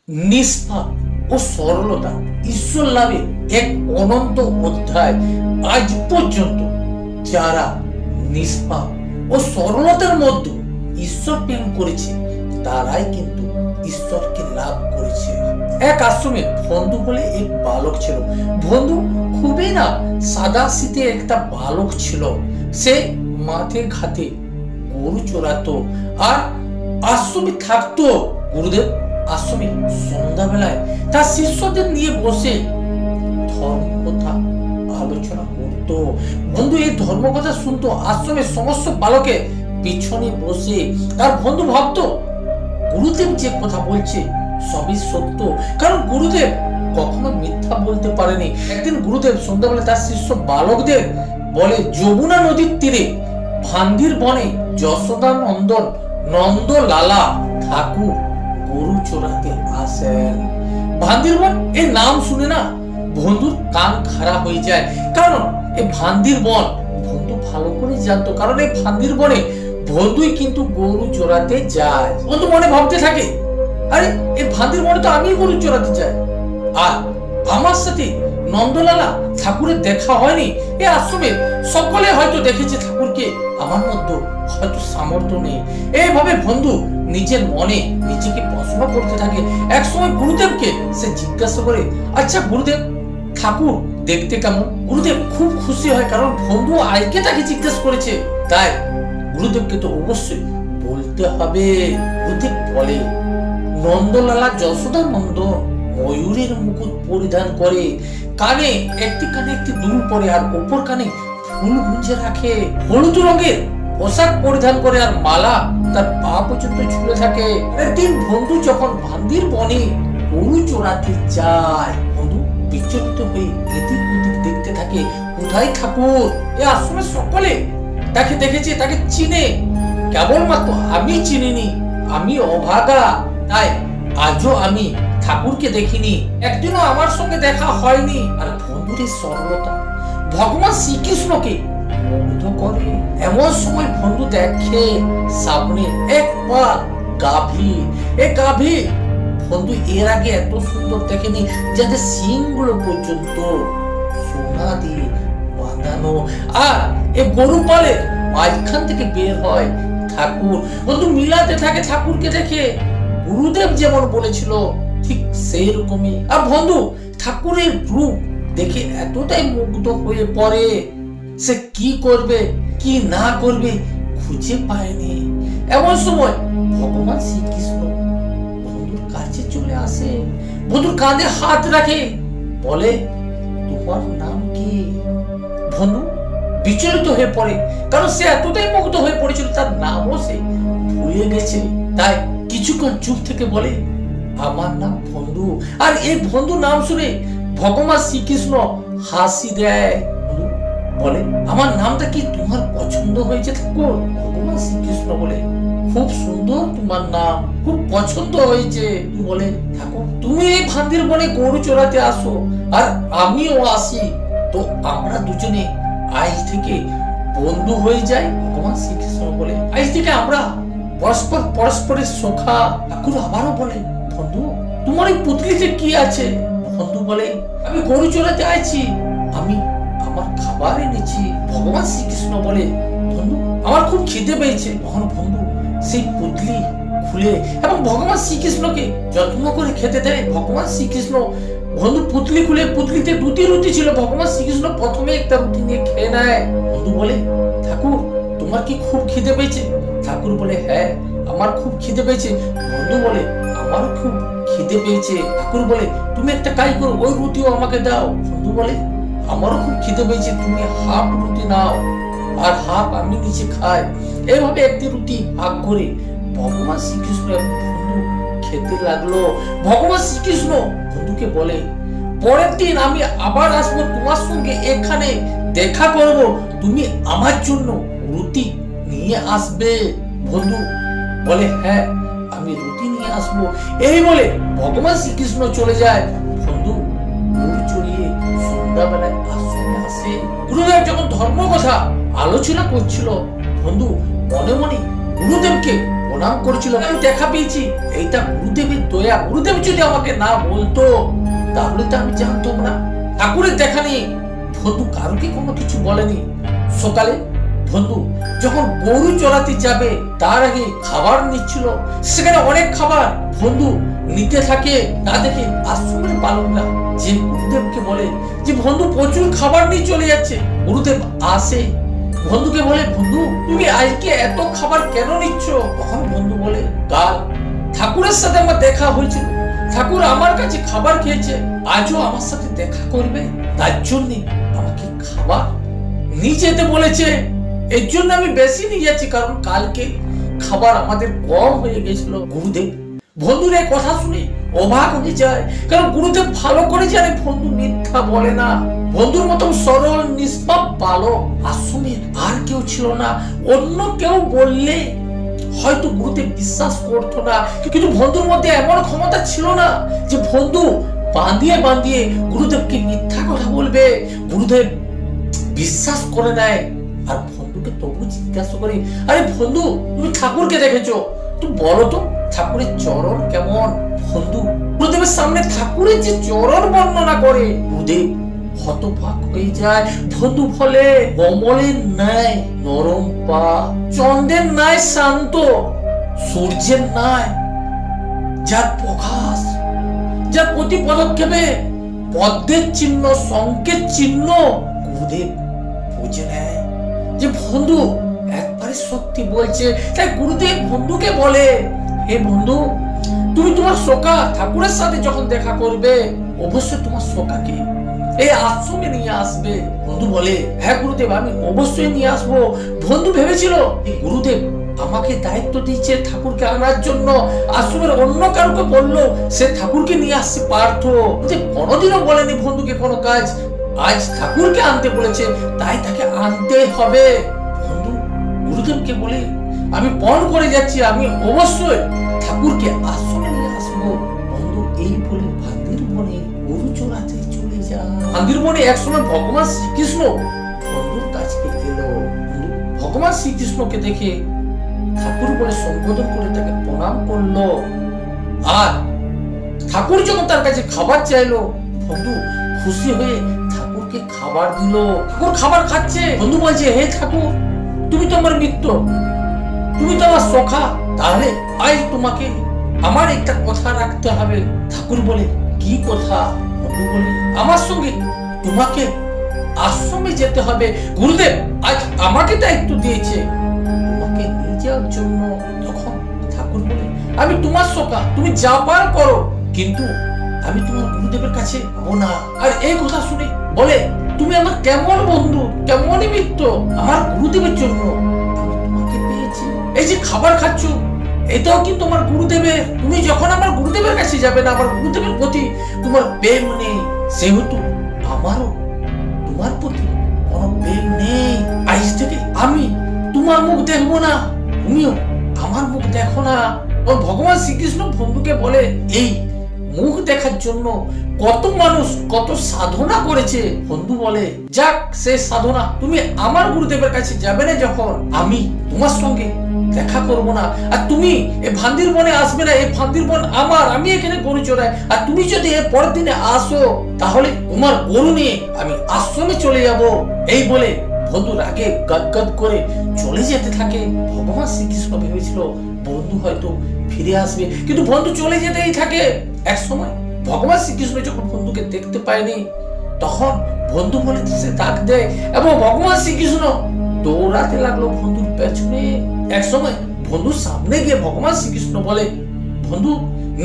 নিষ্পাপ ও সরলতা ঈশ্বর লাভে এক অনন্ত অধ্যায়। আজ পর্যন্ত যারা নিষ্পাপ ও সরলতার মধ্যে ঈশ্বর প্রেম করেছে তারাই কিন্তু ঈশ্বরকে লাভ করেছে। এক আশ্রমে বন্ধু বলে এক বালক ছিল। বন্ধু খুবই না সাদা শীতে একটা বালক ছিল। সে মাঠে ঘাটে গরু চড়াতো আর আশ্রমে থাকতো। গুরুদেব আশ্রমে সন্ধ্যাবেলায় তার শিষ্যদের নিয়ে বসে ধর্ম কথা আলোচনা করতো। বন্ধু এই ধর্ম কথা শুনতো আশ্রমের সমস্ত বালকে পিছনে বসে। তার বন্ধু ভাবতো গুরুদেব যে কথা বলছে সবই সত্য, কারণ গুরুদেব কখনো মিথ্যা বলতে পারেনি। একদিন গুরুদেব সন্ধ্যাবেলা তার শিষ্য বালকদের বলে, যমুনা নদীর তীরে ভান্দির বনে যশোদা নন্দন নন্দলালা ঠাকুর গরু চড়াতে আসেন। ভান্দির বন এই নাম শুনে না বন্ধুর কান খারাপ হয়ে যায়, কারণ এই ভান্দির বন বন্ধু ভালো করে জানতো, কারণ এই ভান্দির বনে বন্ধুই কিন্তু গরু চড়াতে যায়। বন্ধু মনে ভাবতে থাকে, আরে এই ভান্দির বনে তো আমি গরু চড়াতে যাই, আর আমার সাথে নন্দলালা ঠাকুরের দেখা হয়নি। এই আশ্রমে সকলে হয়তো দেখেছে ঠাকুরকে, আমার মধ্যে হয়তো সামর্থ্য নেই। এইভাবে বন্ধু নিজের মনে নিজেকে প্রশ্ন করতে থাকে। এক সময় গুরুদেবকে সে জিজ্ঞাসা করে, আচ্ছা গুরুদেব ঠাকুর দেখতে কেমন? গুরুদেব খুব খুশি হয়, কারণ বন্ধু আজকে তাকে জিজ্ঞাসা করেছে, তাই গুরুদেবকে তো অবশ্যই বলতে হবে। গুরুদেব বলে, নন্দলালা যশোদা নন্দন ময়ূরের মুকুট পরিধান করে, কানে একটি দুল পরে আর উপর কানে ফুল গুঁজে রাখে, হলুদ রঙের পোশাক পরিধান করে আর মালা তার পা পর্যন্ত ঝুলে থাকে। একদিন বন্ধু যখন ভান্দির বনে গরু চড়াতে যায়, বন্ধু বিচলিত হয়ে এদিক ওদিক দেখতে থাকে, কোথায় ঠাকুর? এ আশ্রমের সকলে তাকে দেখেছে, তাকে চিনে, কেবলমাত্র আমি চিনিনি, আমি অভাগা, তাই আজও আমি ঠাকুরকে দেখিনি, একদিনও আমার সঙ্গে দেখা হয়নি। আর বন্ধুর সরলতা ভগবান শ্রীকৃষ্ণকে মুগ্ধ করে। এমন সময় বন্ধু দেখে সামনে এক পা গাভী। এই গাভী বন্ধু এর আগে এত সুন্দর দেখেনি, যাদের শিংগুলো পর্যন্ত সোনা দিয়ে বাঁধানো, আর এই গরু পালে মাঝখান থেকে বের হয় ঠাকুর। বন্ধু মিলাতে থাকে ঠাকুরকে দেখে, গুরুদেব যেমন বলেছিল ঠিক সেই রকমই। আর বন্ধু ঠাকুরের রূপ দেখে এতটাই মুগ্ধ হয়ে পড়ে, সে কি করবে কি না করবে খুঁজে পায়নি। এমন সময় ভগবান শ্রীকৃষ্ণ বন্ধুর কাছে চলে আসে, বন্ধুর কাঁধে হাত রাখে, বলে, তোমার নাম কি? বন্ধু বিচলিত হয়ে পড়ে, কারণ সে এতটাই মুগ্ধ হয়ে পড়েছিল তার নামও সে ভুলে গেছে। তাই কিছুক্ষণ চুপ থেকে বলে, আমার নাম বন্ধু। আর এই বন্ধু নাম শুনে ভগবান শ্রীকৃষ্ণ হাসি দেয়, বলে, আমার নামটা কি তোমার পছন্দ হয়েছে ঠাকুর? ভগবান শ্রীকৃষ্ণ বলে, খুব সুন্দর তোমার নাম, খুব পছন্দ হয়েছে। বলে, ঠাকুর তুমি এই ভান্দির বনে গরু চড়াতে আসো আর আমিও আসি, তো আমরা দুজনে আজ থেকে বন্ধু হয়ে যাই। ভগবান শ্রীকৃষ্ণ বলে, আজ থেকে আমরা পরস্পরের সখা। ঠাকুর আবারও বলে, বন্ধু তোমার এই পুতলিতে কি আছে? বন্ধু বলে, আমি গরু চড়াতে আইছি, আমি আমার খাবার এনেছি। ভগবান শ্রীকৃষ্ণ বলে, বন্ধু আমার খুব খিদে পেয়েছে। তখন বন্ধু সেই পুতলি খুলে এবং ভগবান শ্রীকৃষ্ণকে যত্ন করে খেতে দেয়। ভগবান শ্রীকৃষ্ণ বন্ধু পুতলি খুলে, পুতলিতে দুটি রুটি ছিল। ভগবান শ্রীকৃষ্ণ প্রথমে একটা রুটি নিয়ে খেয়ে নেয়। বন্ধু বলে, ঠাকুর তোমার কি খুব খিদে পেয়েছে? ঠাকুর বলে, হ্যাঁ আমার খুব খিদে পেয়েছে। বন্ধু বলে, আমারও খুব খিদে পেয়েছে। ঠাকুর বলে, তুমি একটা কাজ করো, ওই রুটিও আমাকে দাও। বন্ধু বলে, আমারও খুব খিদে পেয়েছে, তুমি হাফ রুটি নাও আর হাফ আমি নিচে খাই। এইভাবে একটি রুটি ভাগ করে ভগবান শ্রীকৃষ্ণ এবং বন্ধু খেতে লাগলো। ভগবান শ্রীকৃষ্ণ বন্ধুকে বলে, পরের দিন আমি আবার আসবো তোমার সঙ্গে, এখানে দেখা করব, তুমি আমার জন্য রুটি নিয়ে আসবে। বন্ধু বলে, হ্যাঁ আমি রুটি নিয়ে আসবো। এই বলে ভগবান শ্রীকৃষ্ণ চলে যায়। বন্ধু গরু চড়িয়ে সন্ধ্যাবেলায় আশ্রমে আসে। গুরুদেব যখন ধর্ম কথা আলোচনা করছিল, বন্ধু মনে মনে গুরুদেবকে প্রণাম করেছিল, আমি দেখা পেয়েছি। এইটা গুরুদেবের দয়া। গুরুদেব যদি আমাকে না বলতো তাহলে তো আমি জানতাম না। ঠাকুরের দেখা নেই বন্ধু কারোকে কোনো কিছু বলেনি। সকালে বন্ধু যখন গরু চড়াতে যাবে তার আগে খাবার নিচ্ছিল, সেখানে অনেক খাবার বন্ধু নিতে থাকে। তা দেখে আশ্রমের বালকরা যে গুরুদেবকে বলে যে বন্ধু প্রচুর খাবার নিয়ে চলে যাচ্ছে। গুরুদেব আসে, বন্ধুকে বলে বন্ধু তুমি আজকে এত খাবার কেন নিচ্ছ? তখন বন্ধু বলে কাল ঠাকুরের সাথে আমার দেখা হয়েছিল, ঠাকুর আমার কাছে খাবার খেয়েছে, আজও আমার সাথে দেখা করবে, তার জন্য আমাকে খাবার নিয়ে যেতে বলেছে। এর জন্য আমি বেশি নিয়ে যাচ্ছি, কারণ কালকে খাবার আমাদের কম হয়ে গেছিল। গুরুদেব বন্ধুর এই কথা শুনে অবাক হয়ে যায়, কারণ গুরুদেব ভালো করে জানে বন্ধু মিথ্যা বলে না। বন্ধুর মতন সরল নিষ্পাপ বালক আশ্রমের আর কেউ ছিল না। অন্য কেউ বললে হয়তো গুরুদেব বিশ্বাস করতো না, কিন্তু বন্ধুর মধ্যে এমন ক্ষমতা ছিল না যে বন্ধু বাঁধিয়ে বাঁধিয়ে গুরুদেবকে মিথ্যা কথা বলবে। গুরুদেব বিশ্বাস করে নেয়। আর বন্ধুকে তবু জিজ্ঞাসা করে, আরে বন্ধু তুমি ঠাকুরকে দেখেছো, তুমি বলো তো ঠাকুরের চরণ কেমন? বন্ধু গুরুদেবের সামনে ঠাকুরের যে চরণ বর্ণনা করে, গুরুদেব হতবাক হয়ে যায়। বন্ধু বলে কমলের ন্যায় নরম পা, চন্দ্রের ন্যায় শান্ত, সূর্যের ন্যায় যার প্রকাশ, যার প্রতি পদক্ষেপে পদ্মের চিহ্ন, শঙ্কের চিহ্ন। গুরুদেব বুঝে নেয় যে বন্ধু একবারে সত্যি বলছে। তাই গুরুদেব বন্ধুকে বলে, হে বন্ধু তুমি তোমার সখা ঠাকুরের সাথে যখন দেখা করবে অবশ্যই তোমার সখাকে এই আশ্রমে নিয়ে আসবে। বন্ধু বলে হ্যাঁ গুরুদেব আমি অবশ্যই নিয়ে আসবো। বন্ধু ভেবেছিল গুরুদেব আমাকে দায়িত্ব দিয়েছে ঠাকুরকে আনার জন্য, আশ্রমের অন্য কাউকে বললো সে ঠাকুরকে নিয়ে আসতে পারতো, কোনোদিনও বলেনি বন্ধুকে কোনো কাজ। আজ ঠাকুরকে আনতে বলেছে, তাই তাকে আনতে হবে। বন্ধু গুরুদেবকে বলে আমি পণ করে যাচ্ছি, আমি অবশ্যই ঠাকুরকে আশ্রমে নিয়ে আসবো। বন্ধু এই বলে ভান্দির বনে গরু চড়াতে চলে যায়। ভান্দির বনে একসময় ভগবান শ্রীকৃষ্ণ বন্ধুর কাছে গেল। ভগবান শ্রীকৃষ্ণকে দেখে ঠাকুর বলে সম্বোধন করে তাকে প্রণাম করলো। আর ঠাকুর যখন তার কাছে খাবার চাইলো, বন্ধু খুশি হয়ে ঠাকুরকে খাবার দিল। ঠাকুর খাবার খাচ্ছে, বন্ধু বলছে হে ঠাকুর তুমি তো আমার মিত্র, তুমি তো আমার সখা, তাহলে আজ তোমাকে আমার একটা কথা রাখতে হবে। ঠাকুর বলে কি কথা? বন্ধু বলে আমার সঙ্গে তোমাকে আশ্রমে যেতে হবে। গুরুদেব আজ আমাকে দায়িত্ব দিয়েছে তোমাকে নিয়ে যাওয়ার জন্য। তখন ঠাকুর বলে আমি তোমার সখা, তুমি যা পার করো, কিন্তু আমি তোমার গুরুদেবের কাছে যাবো না। আর এই কথা শুনে বলে তুমি আমার কেমন বন্ধু, কেমনই মিত্র, আমার গুরুদেবের জন্য আমি তোমাকে পেয়েছি। এই যে খাবার খাচ্ছ এটাও কিন্তু আমার গুরুদেবের। তুমি যখন আমার গুরুদেবের কাছে যাবে না, আমার গুরুদেবের প্রতি তোমার প্রেম নেই, সেহেতু আমারও তোমার প্রতি কোনো প্রেম নেই। আজ থেকে আমি তোমার মুখ দেখবো না, তুমিও আমার মুখ দেখো না। ও ভগবান শ্রীকৃষ্ণ বন্ধুকে বলে এই মুখ দেখার জন্য কত মানুষ কত সাধনা করেছে। বন্ধু বলে যাক সে সাধনা, তুমি আমার গুরুদেবের কাছে যাবে না যখন, আমি তোমার সঙ্গে দেখা করবো না। আর তুমি এই ভান্দির বনে আসবে না, এই ভান্দির বন আমার, আমি এখানে গরু চড়াই। আর তুমি যদি এর পরের দিনে আসো তাহলে তোমার গরু নিয়ে আমি আশ্রমে চলে যাব। এই বলে বন্ধু রাগে গদগদ করে চলে যেতে থাকে। ভগবান শ্রীকৃষ্ণ ভেবেছিল বন্ধু হয়তো ফিরে আসবে, কিন্তু বন্ধু চলে যেতেই থাকে। এক সময় ভগবান শ্রীকৃষ্ণ যখন বন্ধুকে দেখতে পায়নি, তখন বন্ধু বলে সে ডাক দেয় এবং ভগবান শ্রীকৃষ্ণ দৌড়াতে লাগলো বন্ধুর পেছনে। এক সময় বন্ধুর সামনে গিয়ে ভগবান শ্রীকৃষ্ণ বলে বন্ধু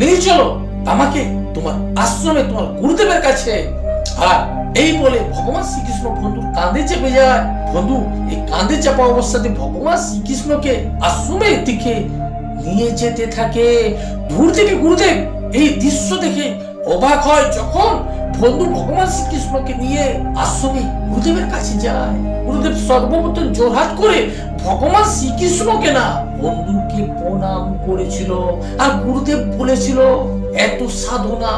নিয়ে চলো আমাকে তোমার আশ্রমে, তোমার গুরুদেবের কাছে। আর এই বলে ভগবান শ্রীকৃষ্ণ বন্ধুর কাঁধে চেপে যায়। বন্ধু এই কাঁধে চাপা অবস্থাতে ভগবান শ্রীকৃষ্ণকে আশ্রমের দিকে নিয়ে যেতে থাকে। দূর থেকে গুরুদেব এই দৃশ্য দেখে অবাক হয়। যখন বন্ধু ভগবান শ্রীকৃষ্ণকে নিয়ে আশ্রমে গুরুদেবের কাছে যায়, গুরুদেব সর্বপ্রথম জোরহাত করে ভগবান শ্রীকৃষ্ণকে না বন্ধুকে প্রণাম করেছিল। আর গুরুদেব বলেছিল এত সাধনা,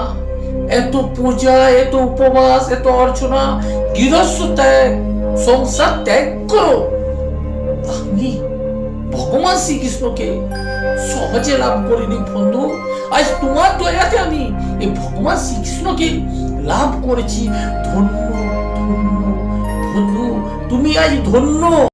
এত পূজা, এত উপবাস, এত অর্চনা, গৃহস্থ ত্যাগ, সংসার ত্যাগ করো, আমি ভগবান শ্রীকৃষ্ণকে সহজে লাভ করিনি বন্ধু। আজ তোমার দয়াতে আমি এই ভগবান শ্রীকৃষ্ণকে লাভ করেছি। ধন্য ধন্য বন্ধু, তুমি আজ ধন্য।